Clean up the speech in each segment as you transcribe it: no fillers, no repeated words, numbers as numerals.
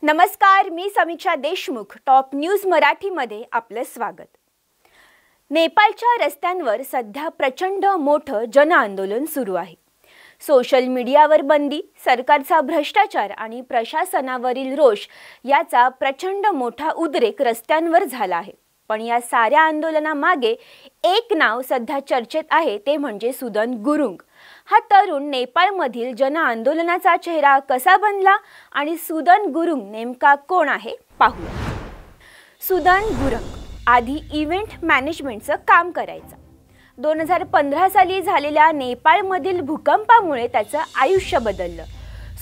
नमस्कार, मी समीक्षा Deshmukh. Top news मराठीमध्ये आपलं स्वागत. नेपाळच्या रस्त्यांवर सध्या प्रचंड मोठं जनआंदोलन सुरू आहे. सोशल मीडियावर बंदी, सरकारचा भ्रष्टाचार आणि प्रशासनावरील रोष याचा प्रचंड मोठा उद्रेक रस्त्यांवर झाला आहे. पण या साऱ्या आंदोलनामागे एक नाव सध्या चर्चेत आहे, ते म्हणजे सुदन गुरुंग. हा तरुण नेपाळमधील जनआंदोलनाचा चेहरा कसा बनला आणि सुदन गुरुंग नेमका कोण आहे पाहूया. सुदन गुरुंग आधी इव्हेंट मॅनेजमेंटचं काम करायचा. 2015 साली झालेल्या नेपाळमधील भूकंपामुळे त्याचं आयुष्य बदललं.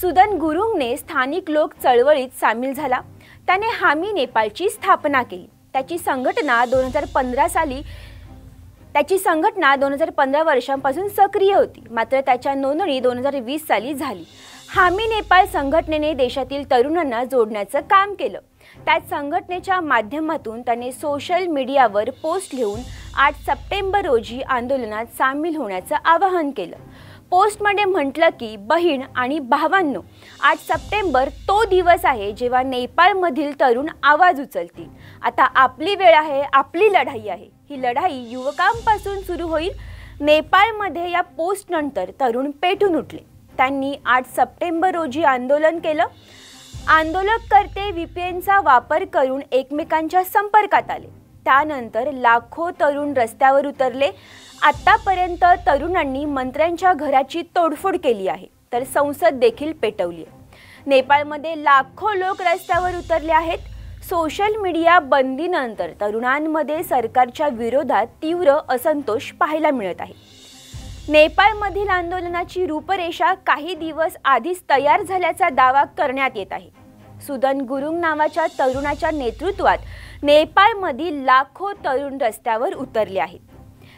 सुदन गुरुंगने स्थानिक लोक चळवळीत सामील झाला. त्याने हामी नेपाळची स्थापना केली. त्याची संघटना 2015 वर्षांपासून सक्रिय होती. मात्र त्याच्या नोंदणी 2020 साली झाली. हामी नेपाळ संघटनेने देशातील तरुणांना जोडण्याचं काम केलं. त्याच संघटनेच्या माध्यमातून त्याने सोशल मीडियावर पोस्ट लिहून 8 सप्टेंबर रोजी आंदोलनात सामील होण्याचं आवाहन केलं. पोस्टमध्ये म्हटलं की बहीण आणि भावांनो, 8 सप्टेंबर तो दिवस आहे जेव्हा नेपाळमधील तरुण आवाज उचलतील. आता आपली वेळ आहे, आपली लढाई आहे. ही लढाई युवकांपासून सुरू होईल. नेपाळमध्ये या पोस्टनंतर तरुण पेटून उठले. त्यांनी 8 सप्टेंबर रोजी आंदोलन केलं. आंदोलनकर्ते VPNचा वापर करून एकमेकांच्या संपर्कात आले. त्यानंतर लाखो तरुण रस्त्यावर उतरले. आतापर्यंत तरुणांनी मंत्र्यांच्या घराची तोडफोड केली आहे, तर संसद देखील पेटवली आहे. नेपाळमध्ये लाखो लोक रस्त्यावर उतरले आहेत. सोशल मीडिया बंदीनंतर तरुणांमध्ये सरकारच्या विरोधात तीव्र असंतोष पाहायला मिळत आहे. नेपाळमधील आंदोलनाची रूपरेषा काही दिवस आधीच तयार झाल्याचा दावा करण्यात येत आहे. सुदन गुरुंग नावाच्या तरुणाच्या नेतृत्वात नेपाळमधील लाखो तरुण रस्त्यावर उतरले आहेत.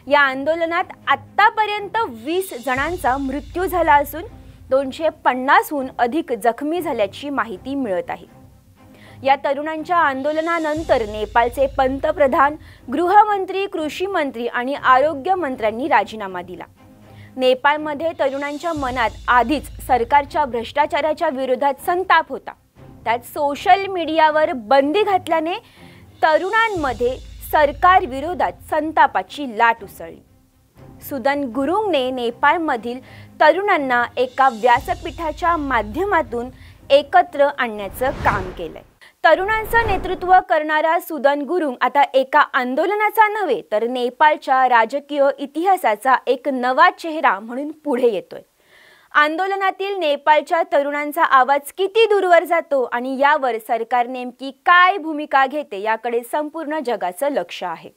या आंदोलनात आत्तापर्यंत 20 जणांचा मृत्यू झाला असून 250हून अधिक जखमी झाल्याची माहिती मिळत आहे. या तरुणांच्या आंदोलनानंतर नेपाळचे पंतप्रधान, गृहमंत्री, कृषी मंत्री आणि आरोग्य मंत्र्यांनी राजीनामा दिला. नेपाळमध्ये तरुणांच्या मनात आधीच सरकारच्या भ्रष्टाचाराच्या विरोधात संताप होता. त्यात सोशल मीडियावर बंदी घातल्याने तरुणांमध्ये सरकार विरोधात संतापाची लाट उसळली. सुदन गुरुंगने नेपाळमधील तरुणांना एका व्यासपीठाच्या माध्यमातून एकत्र आणण्याचं काम केलंय. तरुणांचं नेतृत्व करणारा सुदन गुरुंग आता एका आंदोलनाचा नव्हे, तर नेपाळच्या राजकीय इतिहासाचा एक नवा चेहरा म्हणून पुढे येतोय. आंदोलनातील नेपाळच्या तरुणांचा आवाज किती दूरवर जातो आणि यावर सरकार नेमकी काय भूमिका घेते, याकडे संपूर्ण जगाचं लक्ष आहे.